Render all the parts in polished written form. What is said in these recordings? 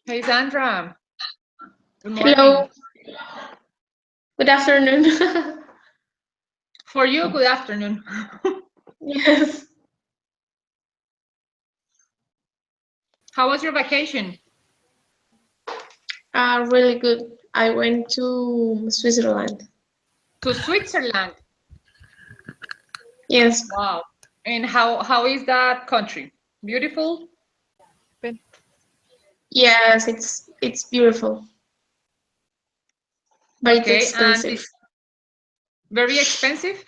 Hey, Sandra. Good Hello, morning. good afternoon. For you, good afternoon. Yes, How was your vacation? really good. I went to Switzerland. To Switzerland. Yes, Wow. And how is that country? Beautiful? yes, it's beautiful, but it's Okay. And expensive. very expensive?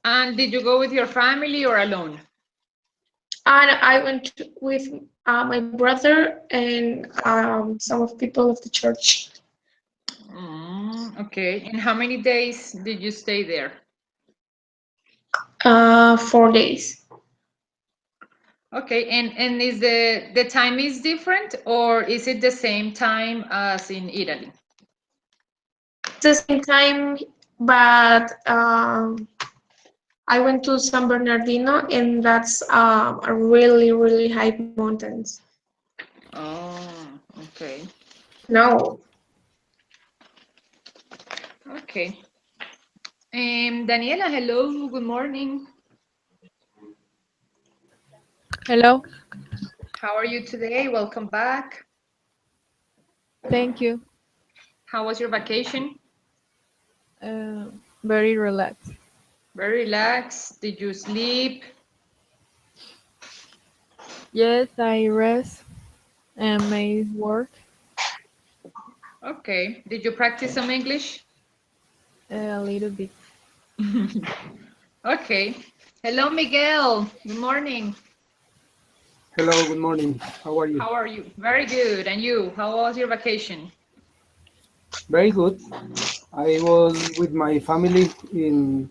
And did you go with your family or alone? And I went with my brother and some of people of the church. Okay. And how many days did you stay there? 4 days. Okay. And is the time is different or is it the same time as in Italy? It's the same time, but I went to San Bernardino, and that's a really high mountains. Oh, okay. No, Okay. Daniela, hello, good morning. Hello, How are you today? Welcome back. thank you. How was your vacation? Uh, very relaxed. Very relaxed. Did you sleep? Yes, I rest and made work Okay. Did you practice some English? a little bit. Okay. Hello, Miguel. Good morning. Hello, good morning. How are you? How are you? Very good. And you? How was your vacation? Very good. I was with my family in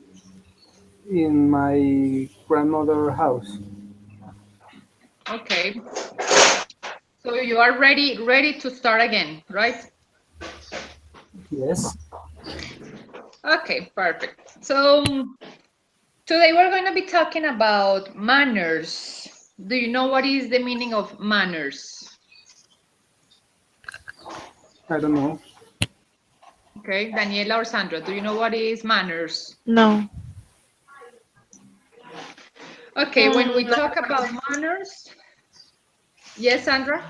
my grandmother house. Okay. So you are ready to start again, right? Yes, Okay, perfect. So today we're going to be talking about manners. Do you know what is the meaning of manners? I don't know. Okay, Daniela or Sandra, do you know what is manners? No, Okay, when we no, talk about manners, yes, Sandra?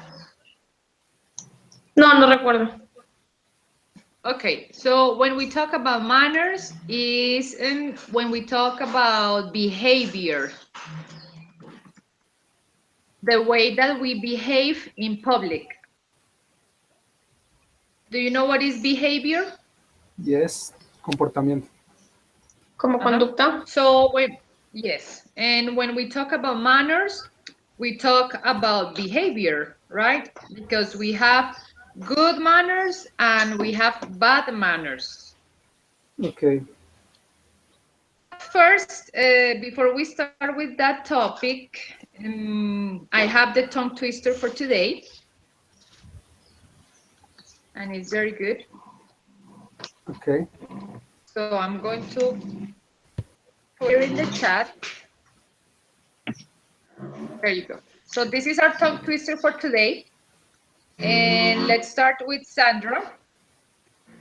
no recuerdo. Okay, so when we talk about manners is when we talk about behavior, the way that we behave in public. Do you know what is behavior? Yes, comportamiento. Como Uh-huh. conducta. So yes, and when we talk about manners, we talk about behavior, right? Because we have good manners and we have bad manners. Okay. But first, before we start with that topic, I have the tongue twister for today, and it's very good. Okay. So I'm going to put it in the chat. There you go. So this is our tongue twister for today. And let's start with Sandra.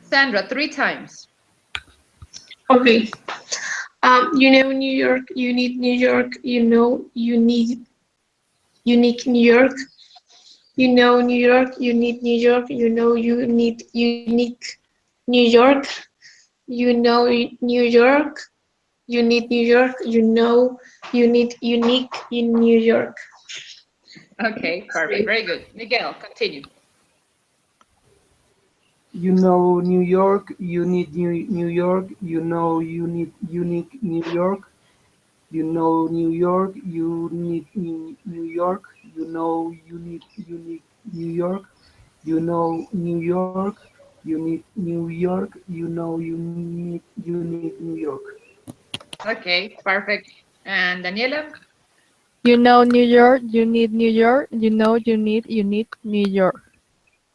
Sandra, three times. Okay. You know New York. You need New York. You know you need unique New York. You know New York. You need New York. You know you need unique New York. You know New York. You need New York. You know you need unique in New York. Okay, perfect. Very good. Miguel, continue. You know New York, you need New York, you know you need unique New York, you know New York, you need New York, you know you need unique New York, you know New York, you need New York, you know you need unique New York. Okay, perfect. And Daniela? you know New York. You need New York. You know you need New York.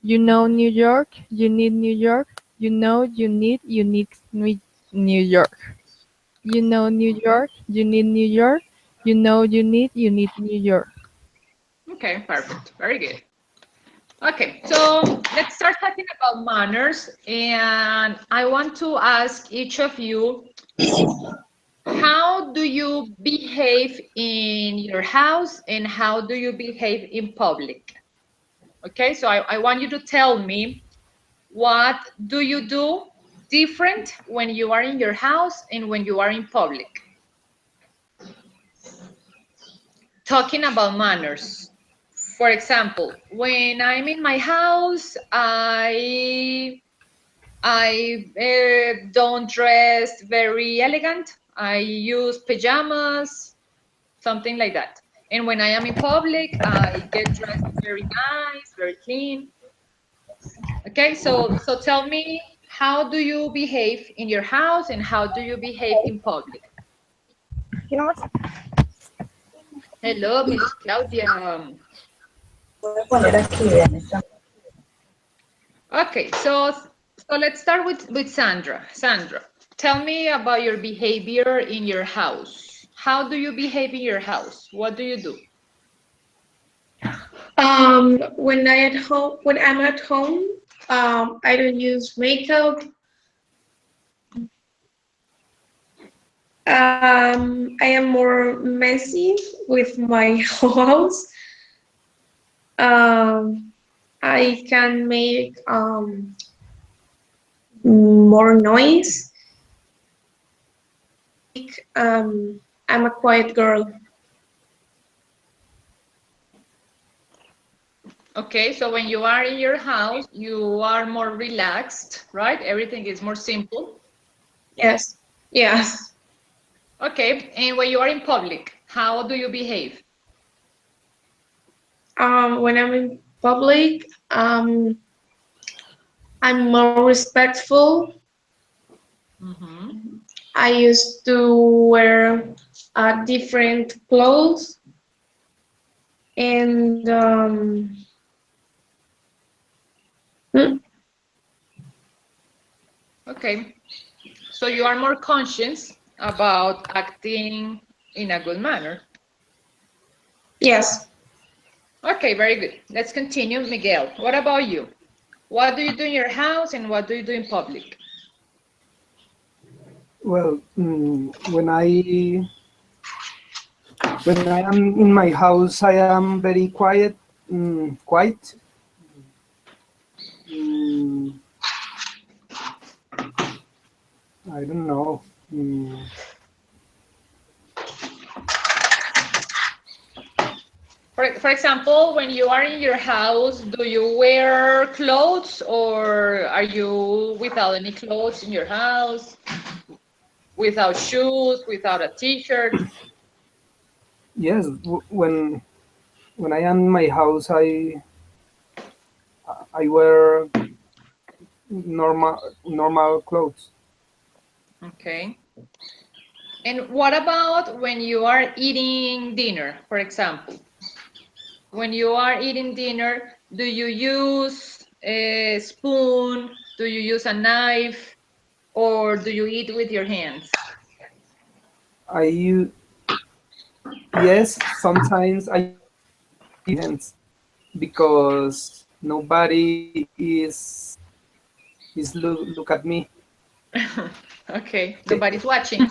You know New York. You need New York. You know you need New York. You know New York. You need New York. You know you need New York. Okay, perfect. Very good. Okay, so let's start talking about manners. And I want to ask each of you, how do you behave in your house and how do you behave in public? Okay, so I want you to tell me, what do you do different when you are in your house and when you are in public? Talking about manners. For example, when I'm in my house, I don't dress very elegant. I use pajamas, something like that. And when I am in public, I get dressed very nice, very clean. Okay, so tell me, how do you behave in your house and how do you behave in public? Hello, Miss Claudia. Okay, so let's start with Sandra. Sandra, tell me about your behavior in your house. How do you behave in your house? What do you do? When I'm at home, I don't use makeup. I am more messy with my house. I can make more noise. I'm a quiet girl. Okay, so when you are in your house, you are more relaxed, right? Everything is more simple. Yes, yes. Okay, and when you are in public, how do you behave? When I'm in public, I'm more respectful. Mhm. I used to wear different clothes, and hmm, Okay, so you are more conscious about acting in a good manner. yes. Okay, very good. Let's continue. Miguel, what about you? What do you do in your house and what do you do in public? Well, when I am in my house, I am very quiet. Quiet. Mm, I don't know. For example, when you are in your house, do you wear clothes or are you without any clothes in your house? Without shoes, without a t-shirt? Yes, when I am in my house, I wear normal clothes. Okay. And what about when you are eating dinner, for example? When you are eating dinner, do you use a spoon? Do you use a knife? Or do you eat with your hands? I use Yes, sometimes I use hands because nobody is look at me. Okay, nobody's watching.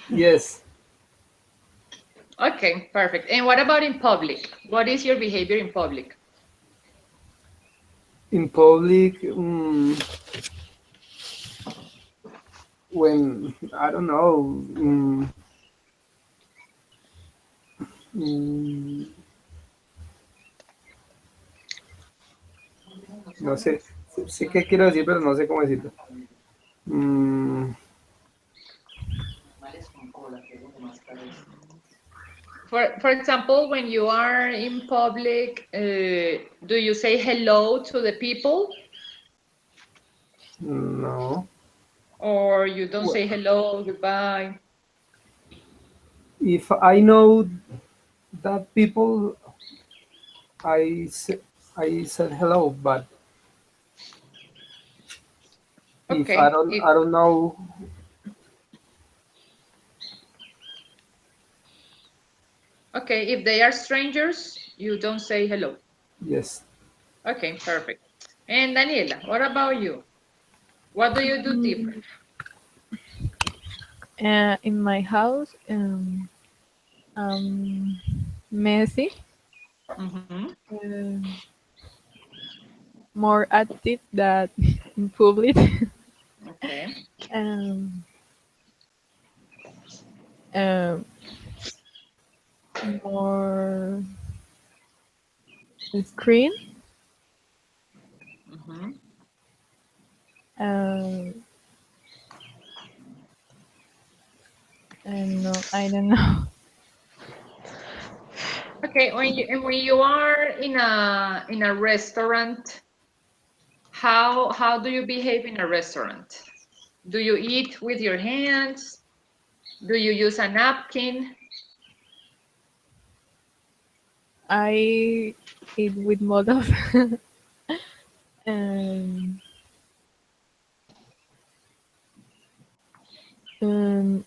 Yes, Okay, perfect. And what about in public? What is your behavior in public? in public, when I don't know, mm, no sé, sé qué quiero decir, pero no sé cómo decirlo. Mm, For example, when you are in public, do you say hello to the people no. or you don't Well, say hello, goodbye? if I know that people, I say, I said hello, but if Okay, I don't know, Okay, if they are strangers, you don't say hello. Yes. Okay, perfect. And Daniela, what about you? What do you do different? In my house, messy, Mm-hmm. um, more active than in public, Okay. um, um, more screen, Mm-hmm. um, and no, I don't know. Okay, when you are in a restaurant, how do you behave in a restaurant? Do you eat with your hands? Do you use a napkin? I eat with models, and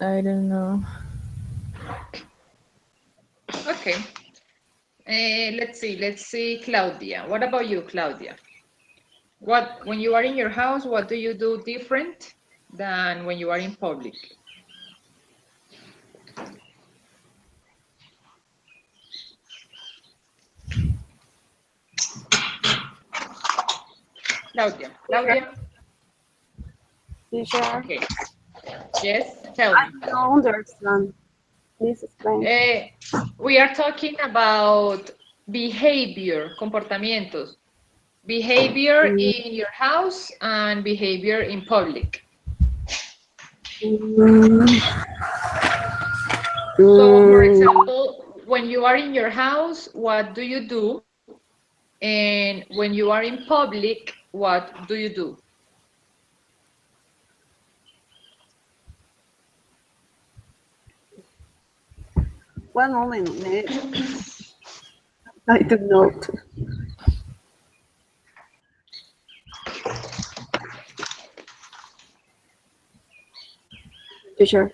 I don't know. Okay. Let's see, Claudia. What about you, Claudia? When you are in your house, what do you do different than when you are in public? Claudia. Claudia? Teacher, Okay. Yes, tell me. I don't understand. Please explain. We are talking about behavior, comportamientos. Behavior Mm, in your house and behavior in public. mm, So, for mm, example, when you are in your house, what do you do? And when you are in public, what do you do? one moment. I don't know. Teacher,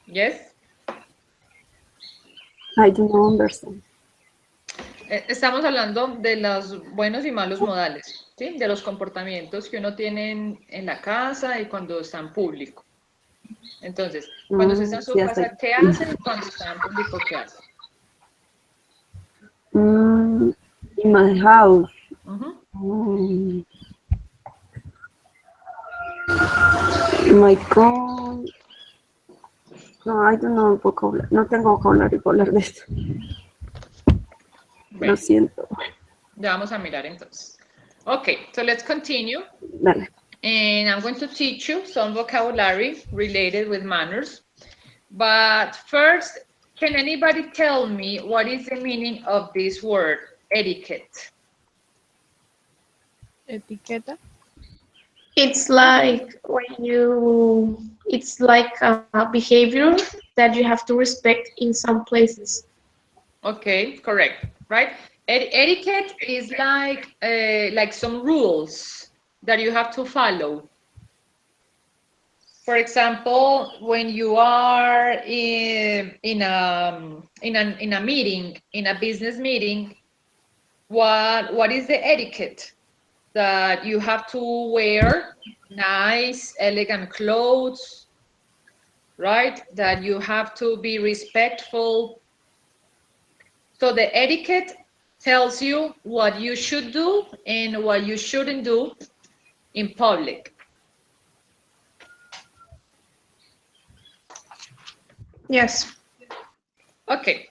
Yes. I don't understand. Estamos hablando de los buenos y malos modales, ¿sí? De los comportamientos que uno tiene en la casa y cuando está en público. Entonces, cuando usted está en su Sí, hasta casa, ¿qué hace? Y cuando está en público, ¿qué hace? in my house. Ujú. Mm, my God. No, I don't know vocabulary. No tengo vocabulario para hablar de esto. Lo Bueno, siento. ya vamos a mirar entonces. Okay, so let's continue. Dale. And I'm going to teach you some vocabulary related with manners. But first, can anybody tell me what is the meaning of this word, etiquette? Etiqueta. It's like it's like a behavior that you have to respect in some places. Okay, correct, right? Etiquette is like some rules that you have to follow. For example, when you are in a meeting, in a business meeting, what is the etiquette? That you have to wear nice, elegant clothes, right? That you have to be respectful. So the etiquette tells you what you should do and what you shouldn't do in public. Yes. Okay.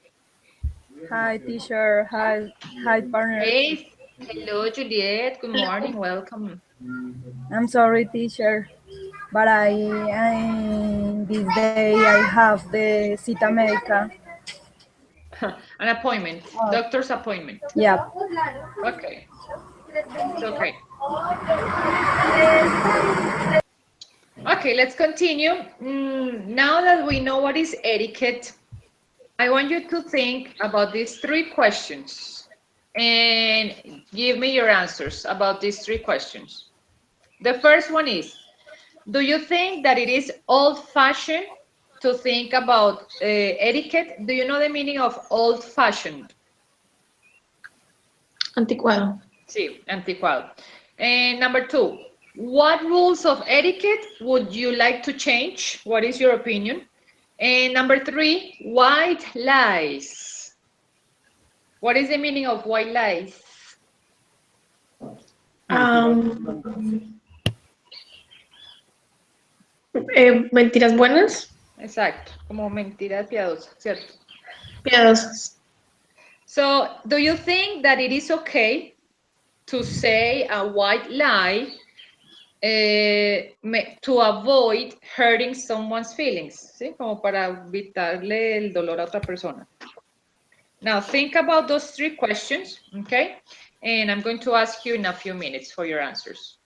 Hi, teacher. Hi, partner. Hey, hello, Juliet. Good morning. Welcome. I'm sorry, teacher, but this day I have the cita médica. An appointment, doctor's appointment. Yeah. Okay. It's okay. Okay, let's continue. Now that we know what is etiquette, I want you to think about these three questions and give me your answers about these three questions. The first one is, do you think that it is old-fashioned to think about etiquette. Do you know the meaning of old-fashioned? Anticuado. Sí, anticuado. And number 2, what rules of etiquette would you like to change? What is your opinion? And number 3, white lies. What is the meaning of white lies? Mentiras buenas, Exacto, como mentiras piadosas, ¿cierto? piadosas. So, do you think that it is okay to say a white lie to avoid hurting someone's feelings? ¿Sí? Como para evitarle el dolor a otra persona. Now, think about those 3 questions, okay? And I'm going to ask you in a few minutes for your answers.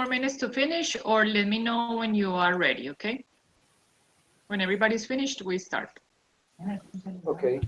more minutes to finish, or let me know when you are ready, okay? When everybody's finished, we start. Okay.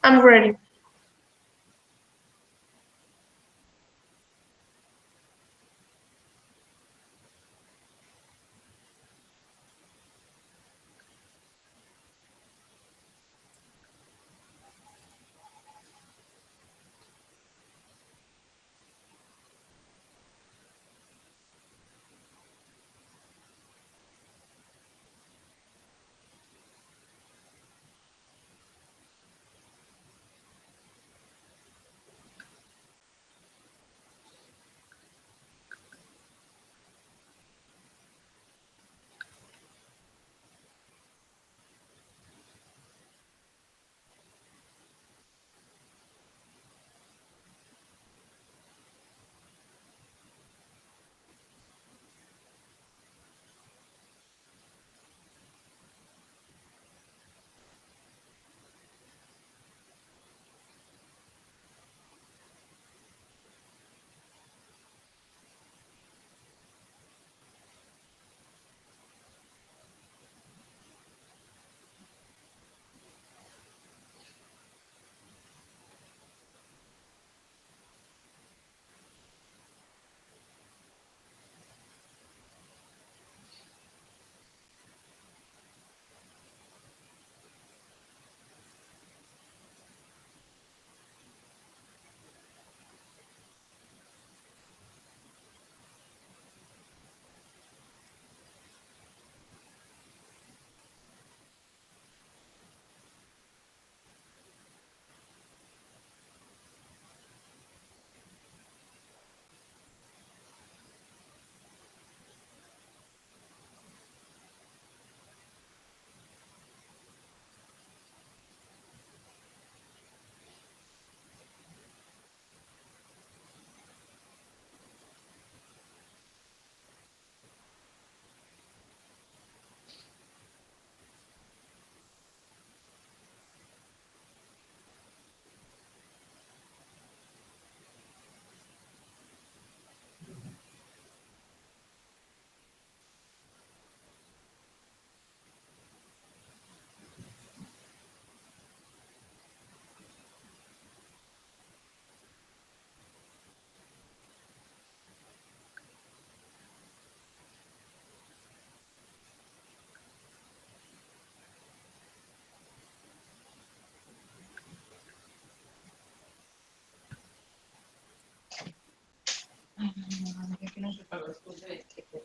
I'm ready.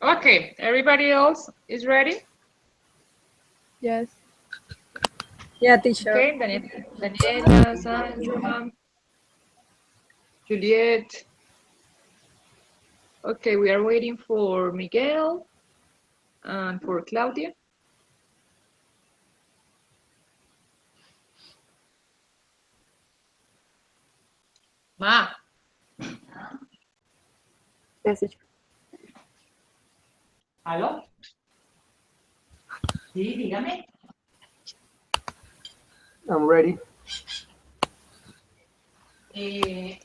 Okay, everybody else is ready? Yes. Yeah, teacher. Okay, Daniela, Sandra, Juliet. Okay, we are waiting for Miguel and for Claudia. Ma, Yes, teacher. ¿Aló? Sí, dígame. I'm ready.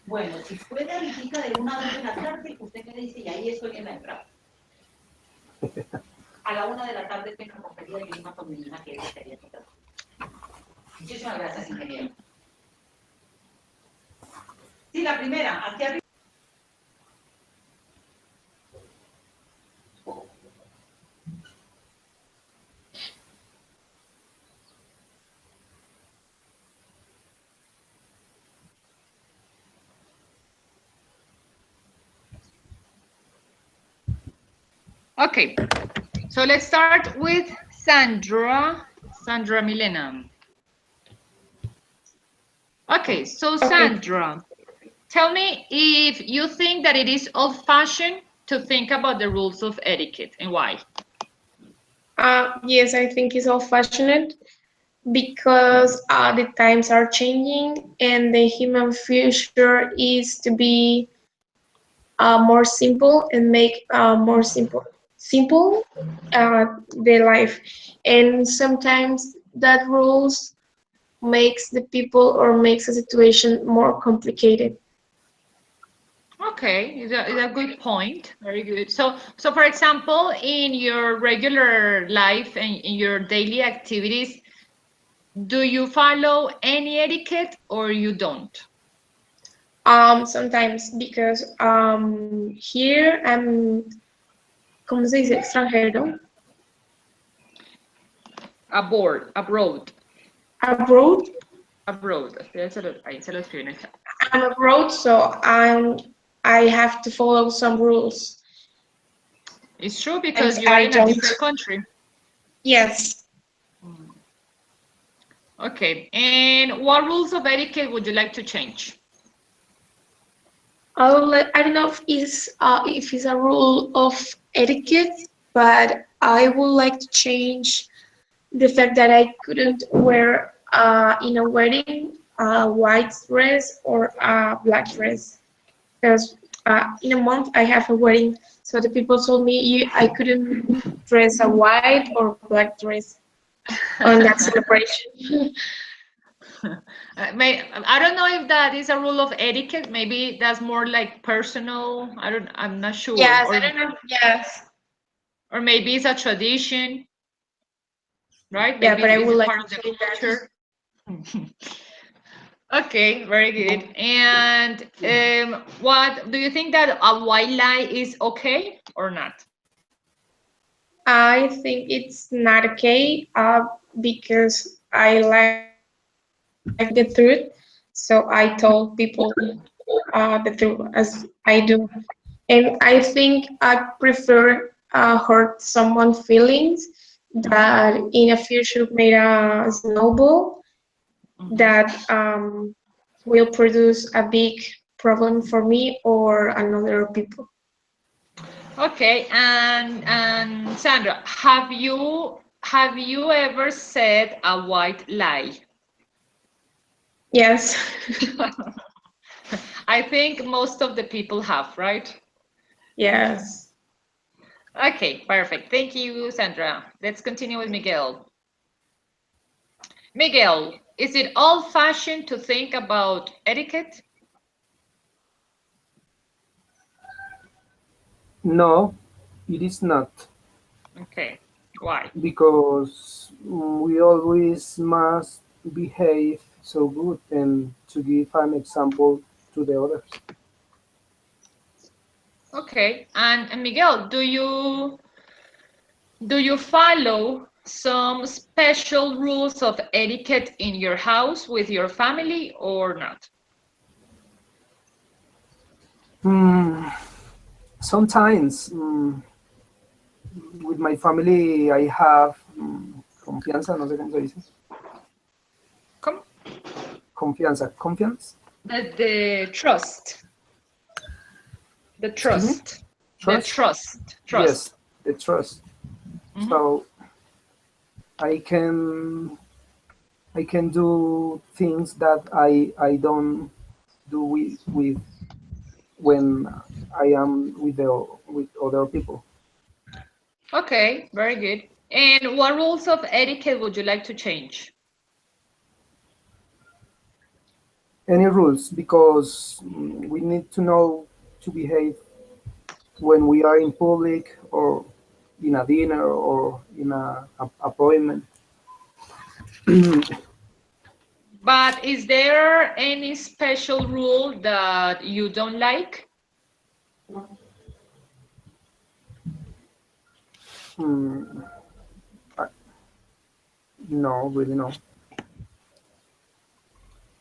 Bueno, si puede ahorita de 1 a 2 de la tarde, usted me dice y ahí estoy en la entrada. A la 1 de la tarde tengo compartida de Lima con mi hija que es de Twitter. Muchísimas gracias, ingeniero. Sí, la primera, aquí arriba. okay. So let's start with Sandra Milena. Okay, so Sandra, tell me if you think that it is old-fashioned to think about the rules of etiquette and why. Yes, I think it's old-fashioned because the times are changing and the human future is to be more simple and make more simple the life. And sometimes that rules makes the people or makes a situation more complicated. Okay, it's a good point. Very good. So for example, in your regular life and in your daily activities, Do you follow any etiquette or you don't? Sometimes because here I'm, ¿cómo se dice? Extranjero. Abroad. Abroad. Abroad. Ahí se lo escribo en el chat. I'm abroad, so I have to follow some rules. It's true because And you are I in a don't. different country. Yes. Okay. And what rules of etiquette would you like to change? I don't know if it's a rule of etiquette, but I would like to change the fact that I couldn't wear in a wedding a white dress or a black dress, because in a month I have a wedding, so the people told me I couldn't dress a white or black dress on that celebration. I don't know if that is a rule of etiquette. Maybe that's more like personal. I'm not sure. Yes, or, I don't know. Yes. Or maybe it's a tradition, right? Yeah, Maybe but I it's would a like part of to the change that. culture. Okay, very good. And what do you think that a white lie is okay or not? I think it's not okay because I like the truth, so I told people the truth as I do, and I think I prefer hurt someone's feelings that in a future made a snowball that will produce a big problem for me or another people. Okay, and Sandra, have you ever said a white lie? Yes. I think most of the people have, right? Yes. Okay, perfect. Thank you, Sandra. Let's continue with Miguel. Miguel, is it old-fashioned to think about etiquette? No, it is not, Okay, why? because we always must behave so good and to give an example to the others. Okay, and Miguel, do you follow some special rules of etiquette in your house with your family or not? Sometimes with my family I have confianza, no sé cómo se dice. Come. Confiance. The trust. The trust. The trust. Yes, the trust. Mm-hmm. So I can do things that I don't do with when I am with other people. Okay, very good. And what rules of etiquette would you like to change? Any rules, because we need to know to behave when we are in public or in a dinner or in a appointment. But is there any special rule that you don't like? No, really no.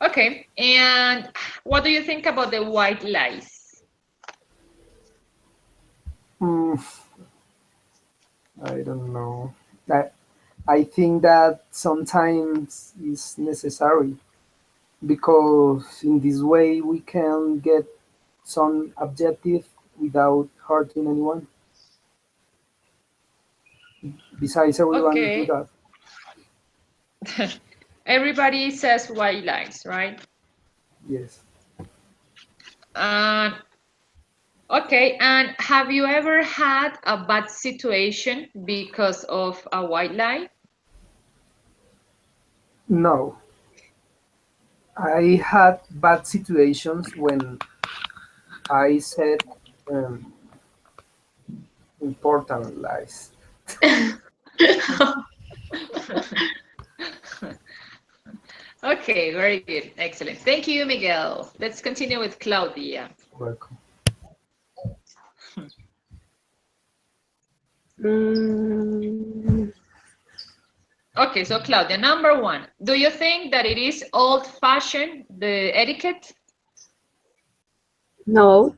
Okay, and what do you think about the white lies? I don't know. I think that sometimes is necessary, because in this way we can get some objective without hurting anyone. Besides, everyone do that. Everybody says white lies, right? Yes. Okay, and have you ever had a bad situation because of a white lie? No. I had bad situations when I said important lies. Okay, very good. Excellent. Thank you, Miguel. Let's continue with Claudia. Welcome. Mm, Okay, so Claudia, number one, do you think that it is old-fashioned, the etiquette? no,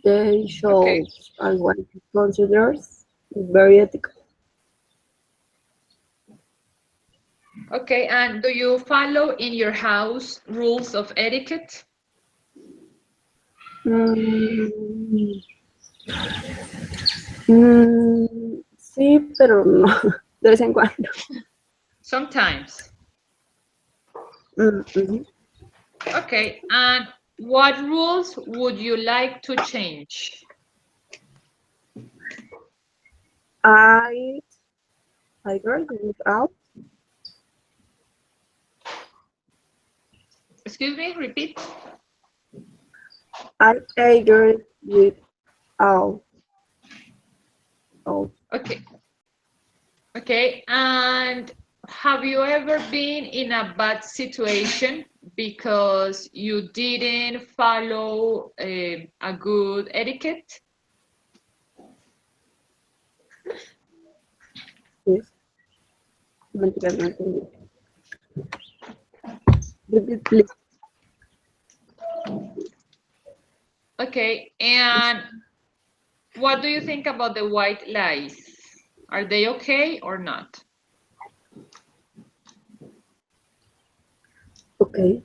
they show Okay. I what it considers very ethical. Okay, and do you follow in your house rules of etiquette? Mm, sí, pero no, de vez en cuando. Sometimes. Mhm. Okay, and what rules would you like to change? I girl went out. Excuse me, repeat. I girl with out. Oh, Okay. Okay, and have you ever been in a bad situation because you didn't follow a good etiquette? yes. Mentiras, no entendí. Repeat, please. Okay, and what do you think about the white lies? Are they okay or not? Okay.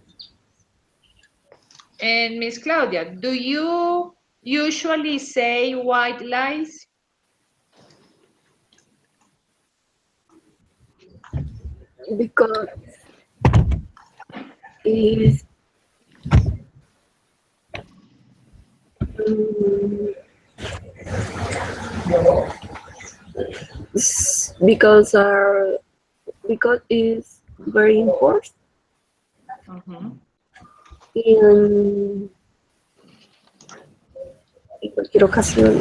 And Miss Claudia, do you usually say white lies? Because is mm, because it's very important Mhm. en, en cualquier ocasión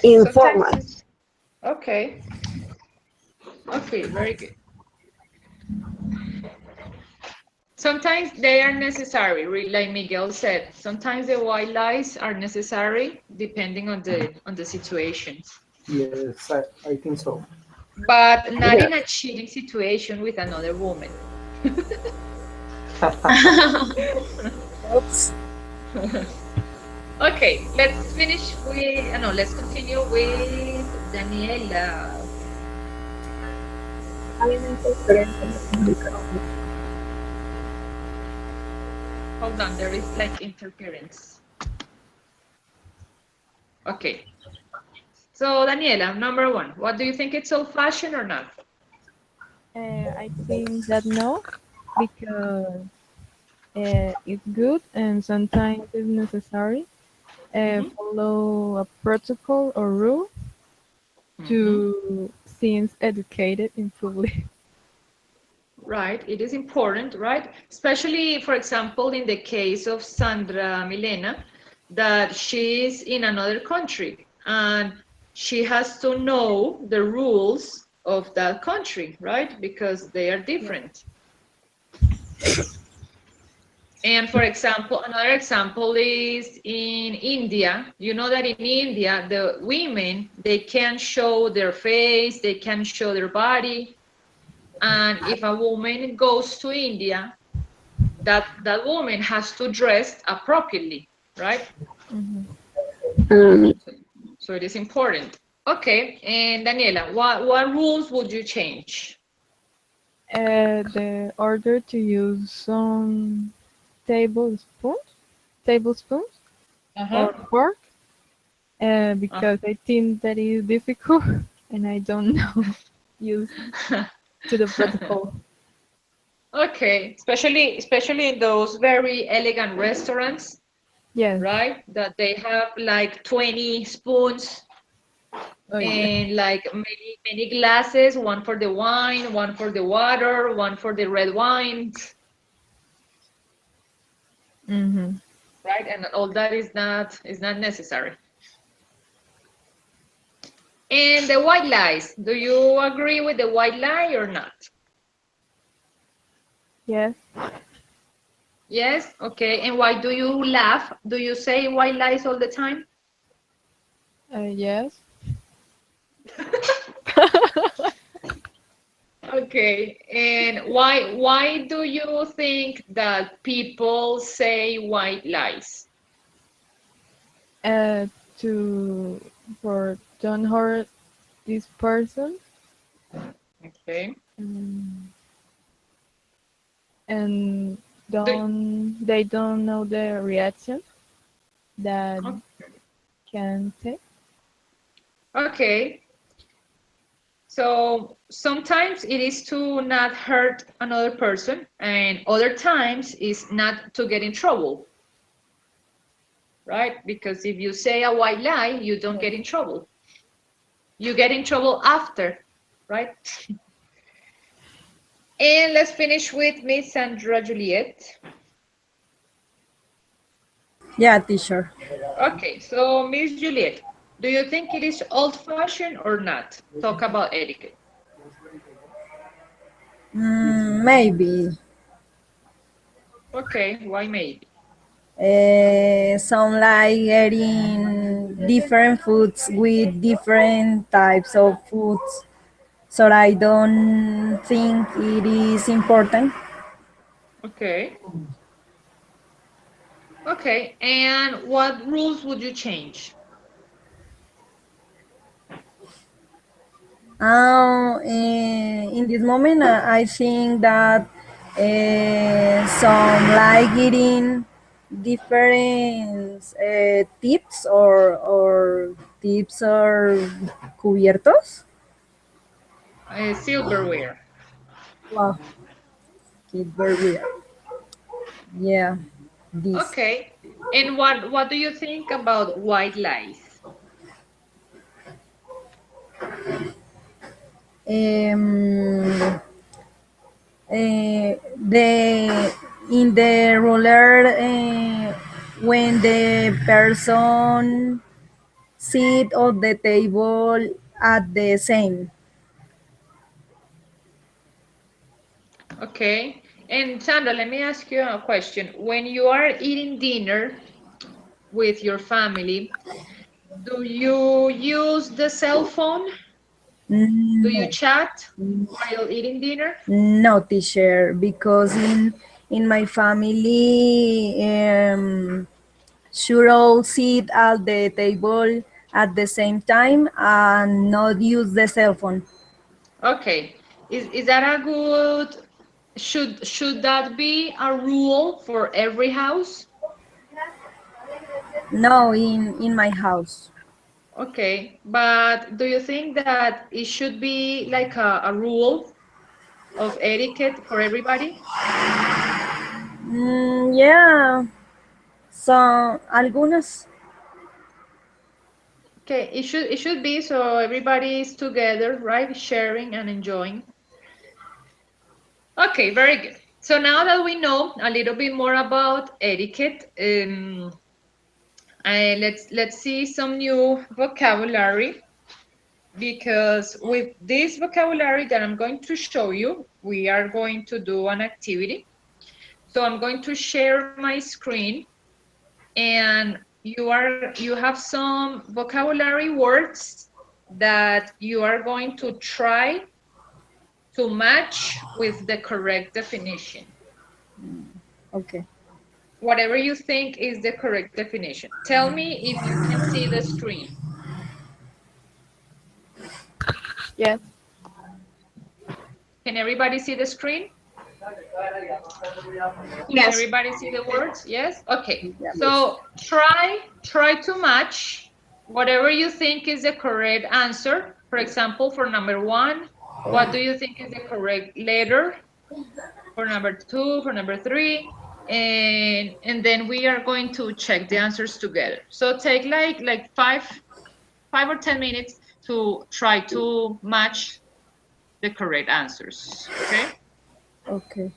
Sometimes informal. it's okay. Okay, very good. Sometimes they are necessary, like Miguel said. Sometimes the white lies are necessary depending on the situations. Yes, I think so. But not Yeah. in a cheating situation with another woman. Oops. Okay, let's finish with, no, let's continue with Daniela. Hay una interferencia en el micrófono. Hold on, there is like interference. Okay. So Daniela, number one, what do you think, it's old-fashioned or not? I think that no, because it's good and sometimes it's necessary. Follow a protocol or rule to seem educated in public. Right, it is important, right? Especially, for example, in the case of Sandra Milena, that she's in another country and she has to know the rules of that country, right? Because they are different. And for example, another example is in India. You know that in India, the women, they can show their face, they can show their body. And if a woman goes to India, that woman has to dress appropriately, right? Um, So it is important. Okay, and Daniela, what rules would you change? The order to use some tablespoons or fork, because I think that is difficult and I don't know use to the protocol. Okay, especially in those very elegant restaurants, Yes. right? That they have like 20 spoons Oh, yeah. and like many glasses, one for the wine, one for the water, one for the red wines, Mm-hmm. right? And all that is not necessary. And the white lies. Do you agree with the white lie or not? Yes. Yes? Okay. And why do you laugh? Do you say white lies all the time? Yes. Okay. And why do you think that people say white lies? Uh, to for don't hurt this person. Okay. And Do- they don't know the reaction that can take. Okay. So sometimes it is to not hurt another person, and other times is not to get in trouble, right? Because if you say a white lie, you don't get in trouble. You get in trouble after, right? And let's finish with Miss Sandra Juliet. Yeah, teacher. Okay, so Miss Juliet, do you think it is old-fashioned or not? Talk about etiquette. Maybe. Okay, why maybe? Some like eating different foods with different types of foods. So I don't think it is important. Okay. Okay, and what rules would you change? In this moment, I think that some like eating different tips or tips or cubiertos. Silverware. Wow, it's very weird. Yeah, this. Okay, and what do you think about white lies? Um, the in the roller when the person sit on the table at the same. Okay, and Sandra, let me ask you a question. When you are eating dinner with your family, do you use the cell phone? Do you No, chat while eating dinner? no, teacher, because in my family, should all sit at the table at the same time and not use the cell phone. Okay, is that a good, should that be a rule for every house? No, in my house. Okay, but do you think that it should be like a rule of etiquette for everybody? Yeah, so algunas. Okay, it should be so everybody is together, right? Sharing and enjoying. Okay, very good. So now that we know a little bit more about etiquette, let's see some new vocabulary, because with this vocabulary that I'm going to show you, we are going to do an activity. So I'm going to share my screen, and you have some vocabulary words that you are going to try to match with the correct definition. Okay. Whatever you think is the correct definition. Tell me if you can see the screen. Yes. Can everybody see the screen? Can Yes. everybody see the words? Yes? Okay. Yeah. So try to match whatever you think is the correct answer. For example, for number 1, what do you think is the correct letter? For number 2, for number 3, and then we are going to check the answers together. So take like 5 or 10 minutes to try to match the correct answers. Okay? Okay.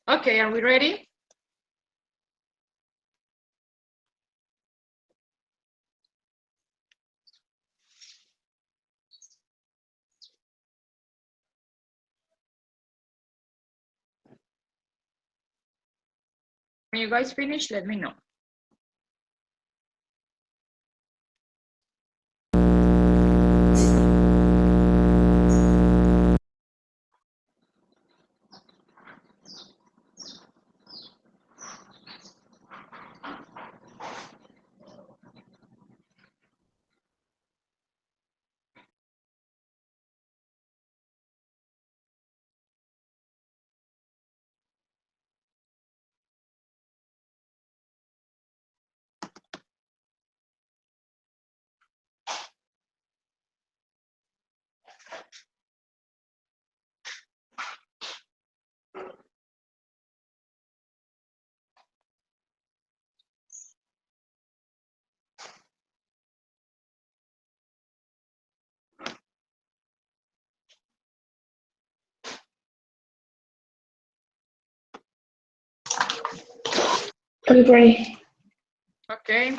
Okay, are we ready? When you guys finish, let me know. I'm ready. Okay.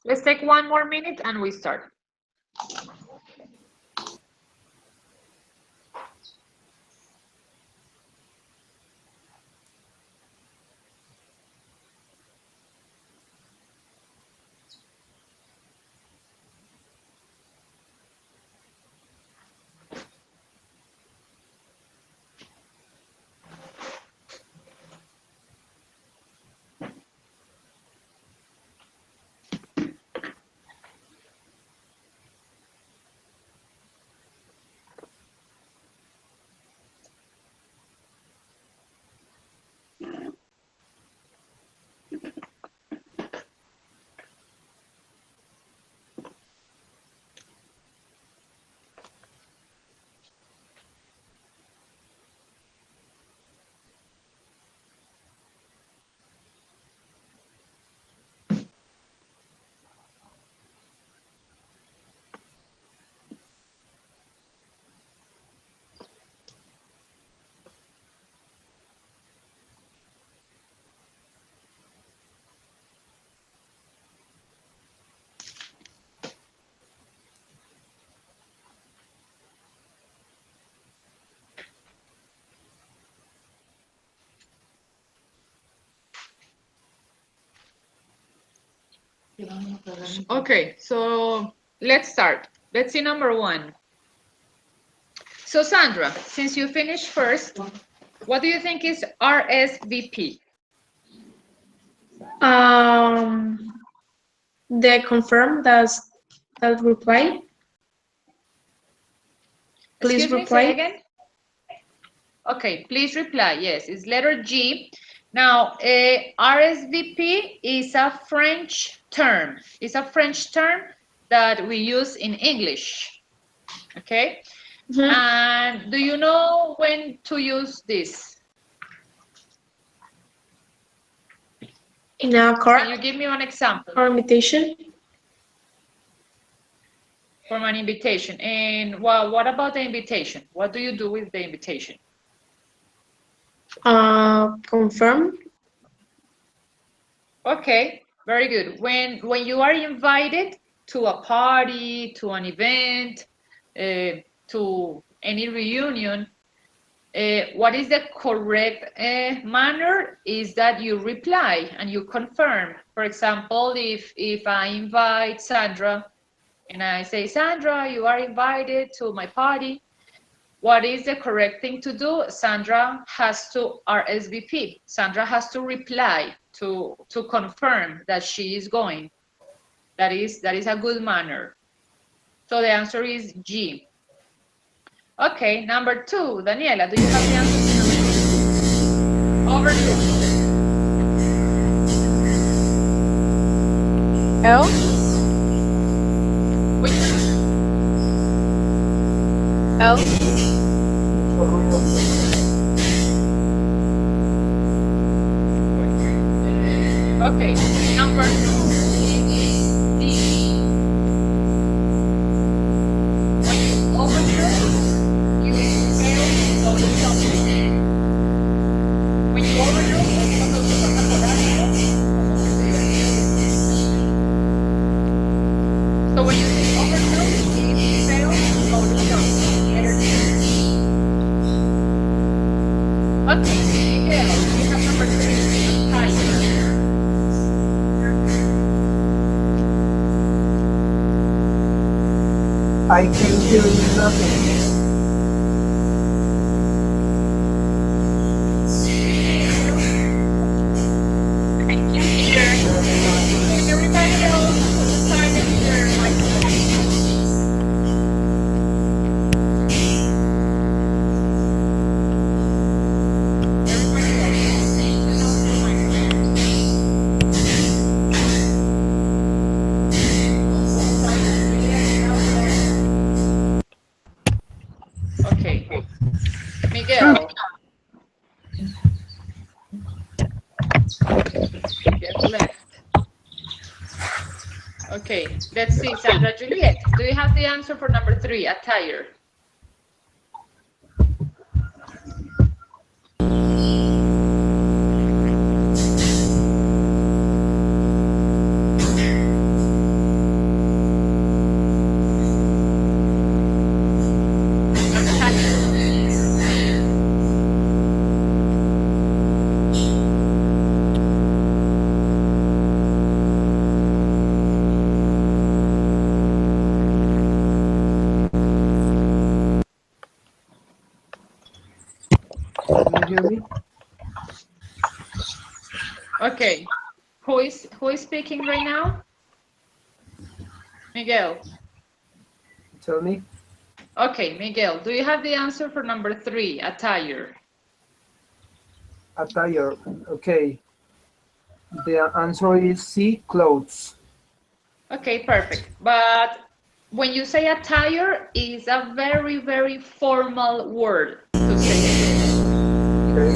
Let's take one more minute and we start. Okay, so let's start. Let's see number one. So Sandra, since you finished first, what do you think is RSVP? They confirm that I'll reply. Please Excuse me, reply. say again. Okay, please reply. Yes, it's letter G. Now, RSVP is a French term. It's a French term that we use in English. Okay. Mhm. And do you know when to use this? In a Can card you give me one example or invitation. from an invitation? And what about the invitation? What do you do with the invitation? Confirm. Okay, very good. When you are invited to a party, to an event, to any reunion, what is the correct manner is that you reply and you confirm. For example, if I invite Sandra and I say, Sandra, you are invited to my party, what is the correct thing to do? Sandra has to RSVP. Sandra has to reply to confirm that she is going. That is a good manner. So the answer is G. Okay, number 2, Daniela, do you have the answer to number 2? Over to you. L. Which L. Okay, number 2 is D. When you overdo, you fail to notice something. When you overdo, es cuando se pasa por alto, como que se So when you say overdo, it fails to notice something. Letter D. Okay, Miguel, you have number 3. Tiger. I can hear nothing. Everybody else, put the sign in their microphone. Okay. Miguel. Get left. Okay, let's see, Sandra Juliet. Do you have the answer for number 3, attire? Can you hear me? Okay, who is speaking right now? Miguel. Tell me. Okay, Miguel, do you have the answer for number 3, attire? Attire. Okay. The answer is C, clothes. Okay, perfect. But when you say attire, is a very, very formal word to say it. Okay.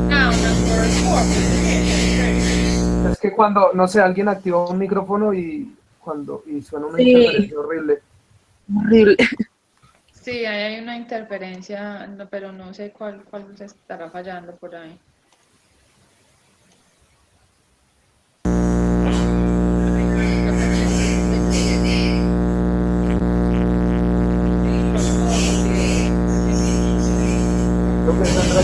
Now, number 4. Es que cuando, no sé, alguien activa un micrófono y suena una Sí. interferencia horrible. Horrible. Sí, ahí hay una interferencia, no, pero no sé cuál se estará fallando por ahí. Creo que Sandra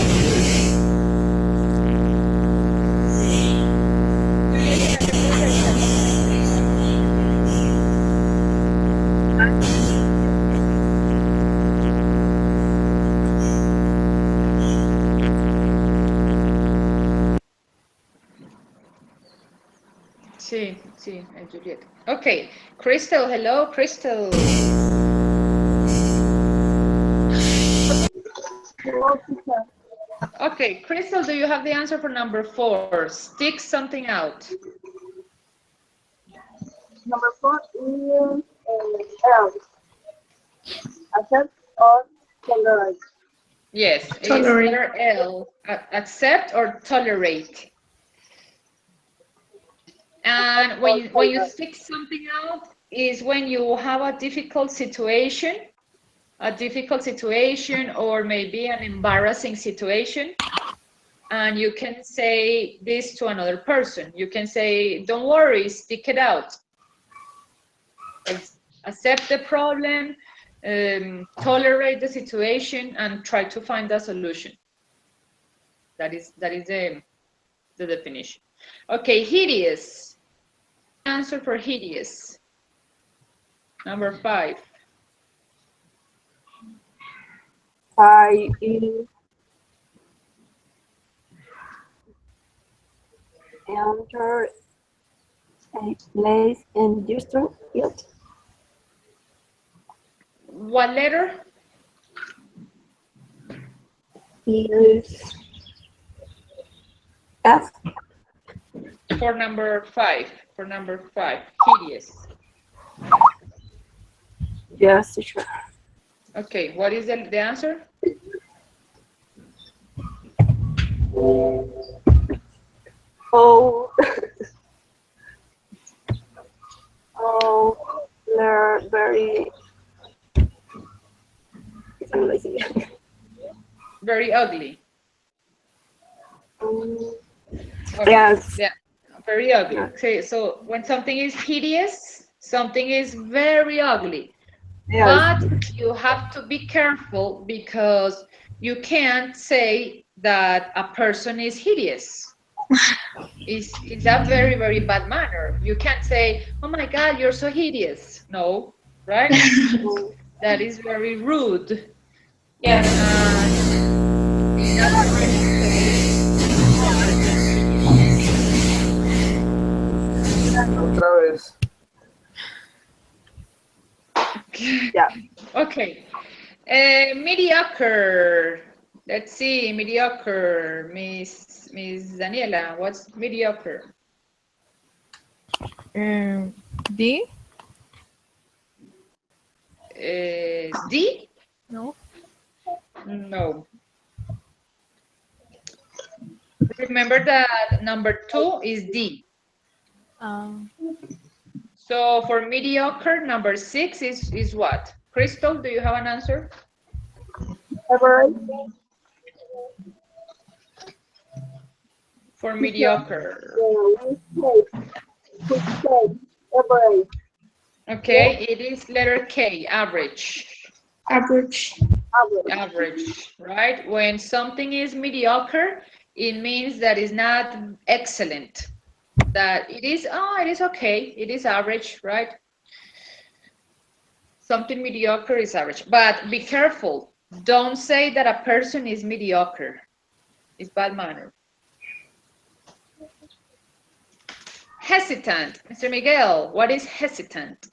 Sí, Juliet. Okay, Crystal, hello, Crystal. Okay, Crystal, do you have the answer for number 4? Stick something out. Number 4 is L. Accept or tolerate. Yes, it's Tolerate. letter L. Accept or tolerate. And when you stick something out is when you have a difficult situation or maybe an embarrassing situation, and you can say this to another person. You can say, don't worry, stick it out. Accept the problem, tolerate the situation, and try to find a solution. That is the definition. Okay, hideous. Answer for hideous. Number 5. 5 is enter a place in district field. What letter? Is F. For number 5. For number 5. Hideous. Yes, teacher. Okay, what is the answer? Oh. Oh, they're very. Very ugly. Okay. Yes. Yeah, very ugly. Okay, so when something is hideous, something is very ugly. Yes. But you have to be careful because you can't say that a person is hideous. It's a very, very bad manner. You can't say, oh my God, you're so hideous. No, right? That is very rude. Yes. Otra vez. Yeah. Okay. Mediocre. Let's see, mediocre. Miss Daniela, what's mediocre? D? D? No. No. Remember that number 2 is D. So for mediocre, number 6 is what? Crystal, do you have an answer? Average. For mediocre. Average. Okay, it is letter K, average. Average. Average, right? When something is mediocre, it means that it's not excellent. That it is okay, it is average, right? Something mediocre is average, but be careful. Don't say that a person is mediocre. It's bad manner. Hesitant. Mr. Miguel, what is hesitant?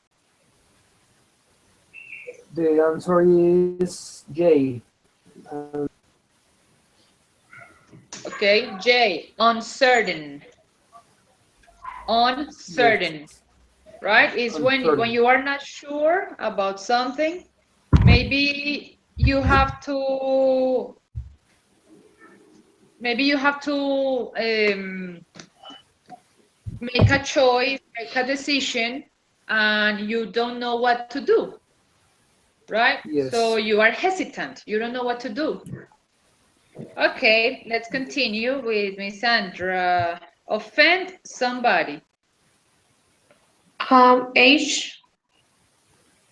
The answer is J. Okay, J, uncertain. Uncertain, yes. Right? It's when you are not sure about something. Maybe you have to make a choice, make a decision, and you don't know what to do, right? Yes. So you are hesitant. You don't know what to do. Okay, let's continue with Miss Sandra. Offend somebody. Age.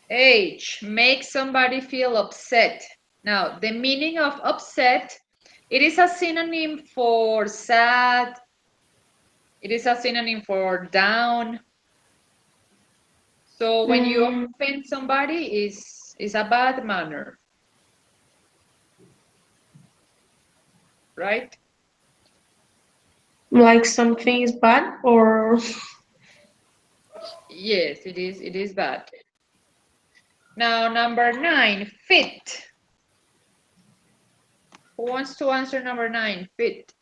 Age, make somebody feel upset. Now, the meaning of upset, it is a synonym for sad. It is a synonym for down. So when you offend somebody, is a bad manner. Right? Like something is bad or? Yes, it is bad. Now, number 9, fit. Who wants to answer number 9, fit?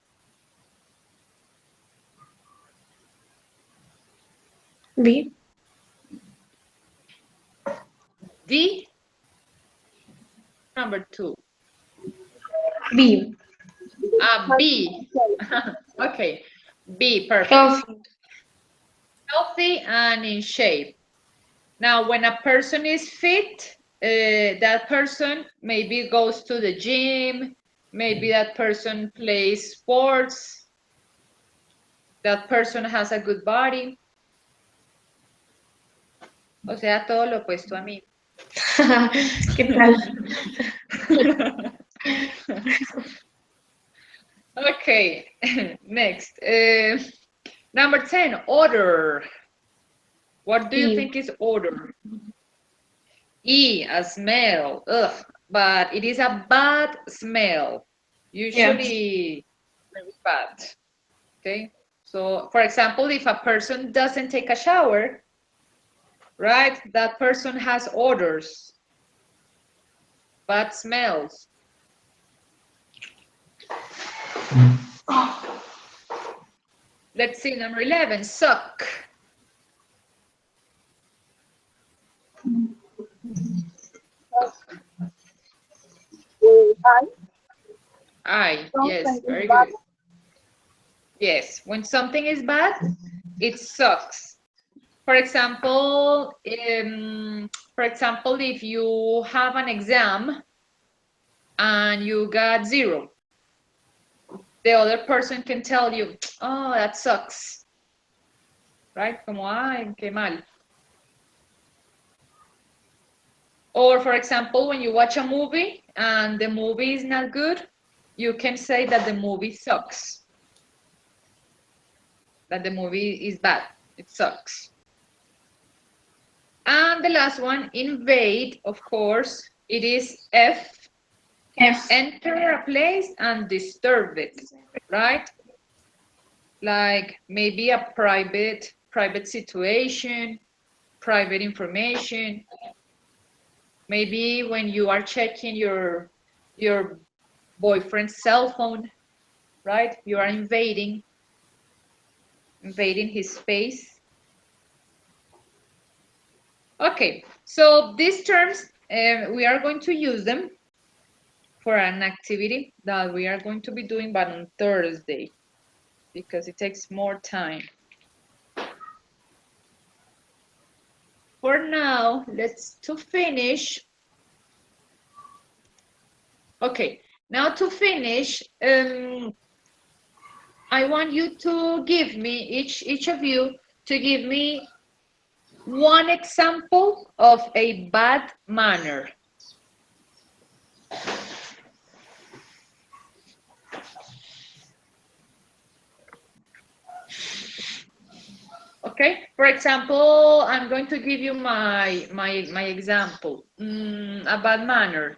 B. D. Number 2. B. B. Okay. B, perfect. Healthy. Healthy and in shape. Now, when a person is fit, that person maybe goes to the gym, maybe that person plays sports, that person has a good body. O sea, todo lo opuesto a mí. ¿Qué tal? Okay, next. Number 10, odor. What do you E. think is odor? E, a smell. Ugh, but it is a bad smell. Usually very bad. Okay, so for example, if a person doesn't take a shower, right, that person has odors, bad smells. Let's see, number 11, suck. I, yes, very good. Yes, when something is bad, it sucks. For example, if you have an exam and you got 0, the other person can tell you, oh, that sucks, right? Como, ay, qué mal. Or for example, when you watch a movie and the movie is not good, you can say that the movie sucks. That the movie is bad, it sucks. And the last one, invade, of course, it is F. Enter a place and disturb it, right? Like maybe a private situation, private information. Maybe when you are checking your boyfriend's cell phone, right? You are invading his space. Okay, so these terms, we are going to use them for an activity that we are going to be doing, but on Thursday, because it takes more time. For now, to finish. Okay, now to finish, I want you to give me, each of you, to give me one example of a bad manner. Okay, for example, I'm going to give you my example. A bad manner.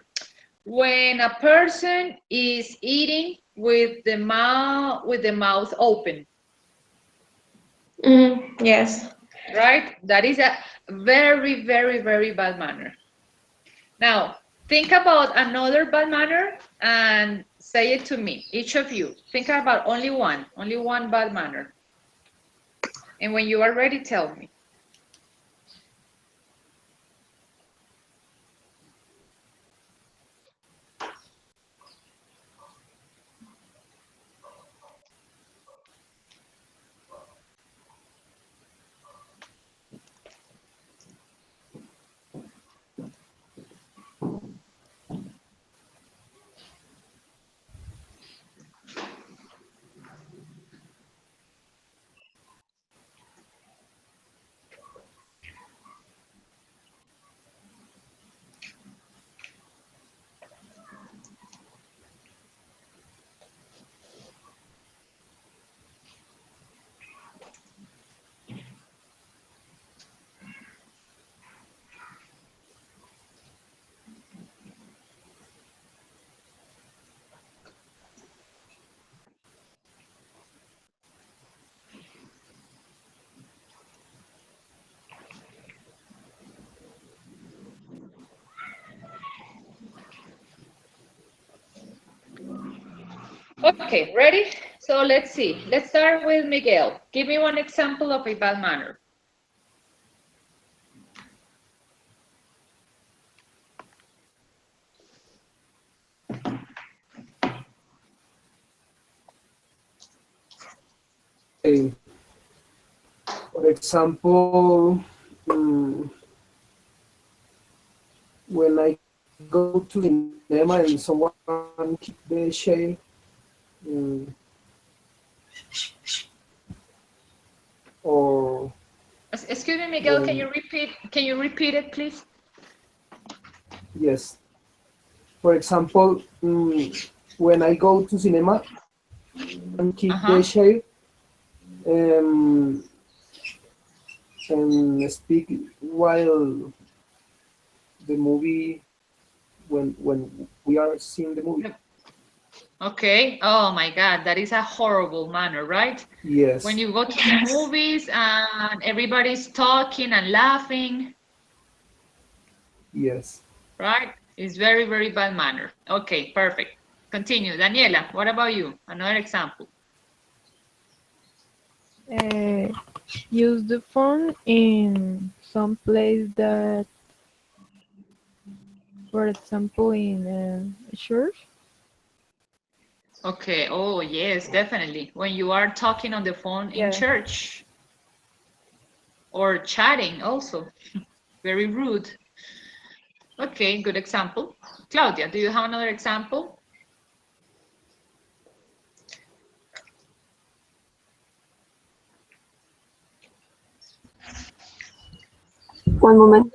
When a person is eating with the mouth open. Yes. Right? That is a very, very, very bad manner. Now, think about another bad manner and say it to me, each of you. Think about only one bad manner. And when you are ready, tell me. Okay, ready? So let's see. Let's start with Miguel. Give me one example of a bad manner. Okay. For example, when I go to cinema and someone kick the chair, mm, or Excuse me, Miguel, when, can you repeat it, please? yes. For example, when I go to cinema and kick the chair, um, and speak while the movie, when we are seeing the movie. Okay. Oh my God, that is a horrible manner, right? Yes. When you go to the movies and everybody's talking and laughing. Yes. Right? It's very, very bad manner. Okay, perfect. Continue. Daniela, what about you? Another example. Use the phone in some place that, for example, in a church. Okay. Oh, yes, definitely. When you are talking on the phone in church or chatting also. Very rude. Okay, good example. Claudia, do you have another example? One moment.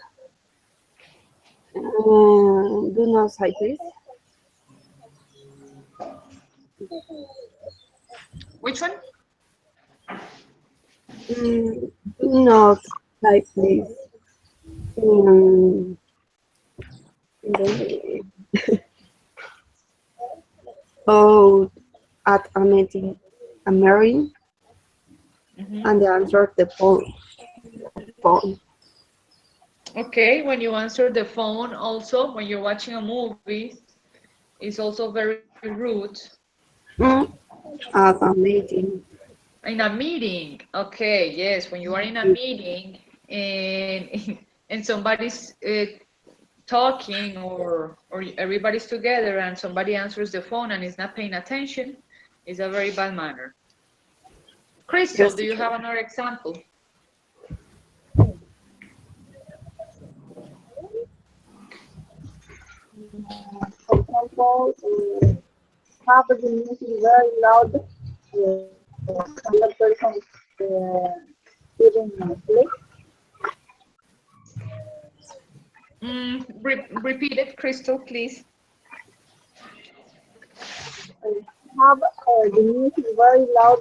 Do not sigh, please. Which one? Do not sigh, please. Mm, oh, at a meeting, a marrying, and the answer the phone. Okay, when you answer the phone also, when you're watching a movie, it's also very rude. At a meeting. In a meeting, okay, yes, when you are in a meeting and and somebody's talking or everybody's together and somebody answers the phone and is not paying attention, is a very bad manner. Crystal, Yes, do you teacher. have another example? For example, have the music very loud, another person didn't sleep. Repeat it, Crystal, please. Have the music very loud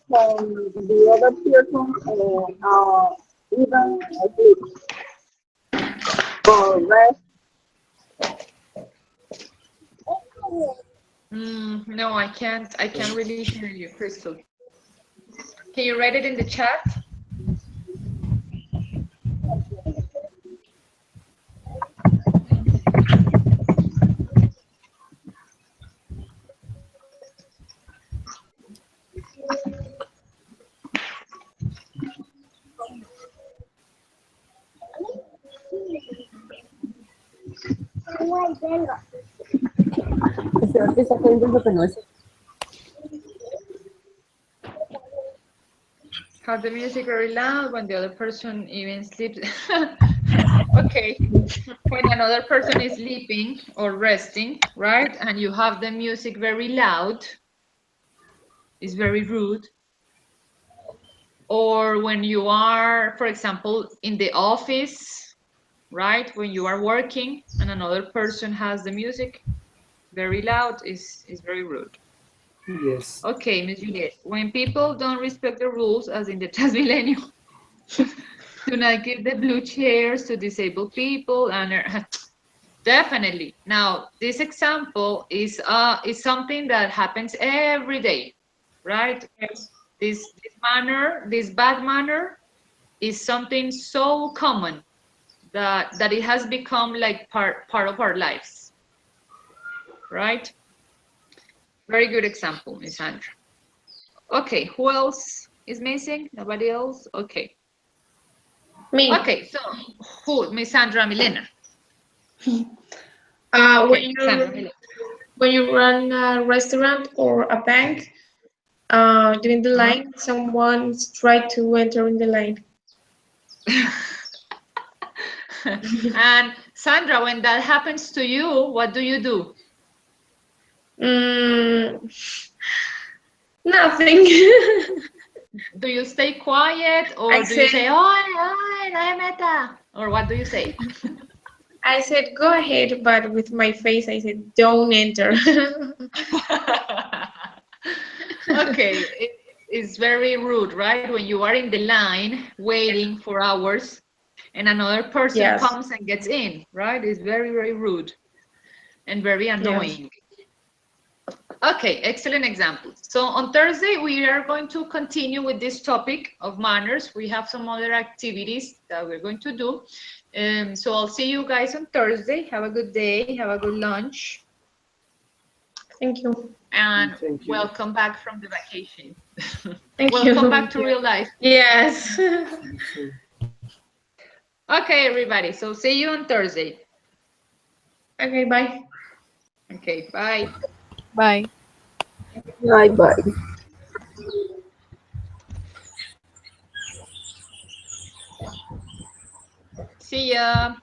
from the other person even asleep or rest. No, I can't really hear you, Crystal. Can you write it in the chat? Have the music very loud when the other person even sleeps. Okay, when another person is sleeping or resting, right? And you have the music very loud, it's very rude. Or when you are, for example, in the office, right? When you are working and another person has the music very loud, is very rude. Yes. Okay, Ms. Juliet, when people don't respect the rules, as in the Transmilenio, do not give the blue chairs to disabled people, and definitely. Now, this example is something that happens every day, right? This manner, this bad manner, is something so common that it has become like part of our lives, right? Very good example, Miss Sandra. Okay, who else is missing? Nobody else? Okay. Me. Okay, so who? Miss Sandra, Milena. Okay, Sandra, Milena. when you run a restaurant or a bank, during the line, someone's tried to enter in the line. And Sandra, when that happens to you, what do you do? Nothing. Do you stay quiet or do you say, "Oi, oi, meta," or what do you say? I said, go ahead, but with my face, I said, don't enter. Okay, it's very rude, right? When you are in the line waiting for hours and another person Yes. comes and gets in, right? It's very, very rude and very annoying. Yes. Okay, excellent example. So on Thursday, we are going to continue with this topic of manners. We have some other activities that we're going to do. So I'll see you guys on Thursday. Have a good day. Have a good lunch. Thank you. And Thank you. welcome back from the vacation. Thank you. Welcome back to real life. Yes. Okay, everybody. So see you on Thursday. Okay, bye. Okay, bye. Bye. Bye bye. See ya.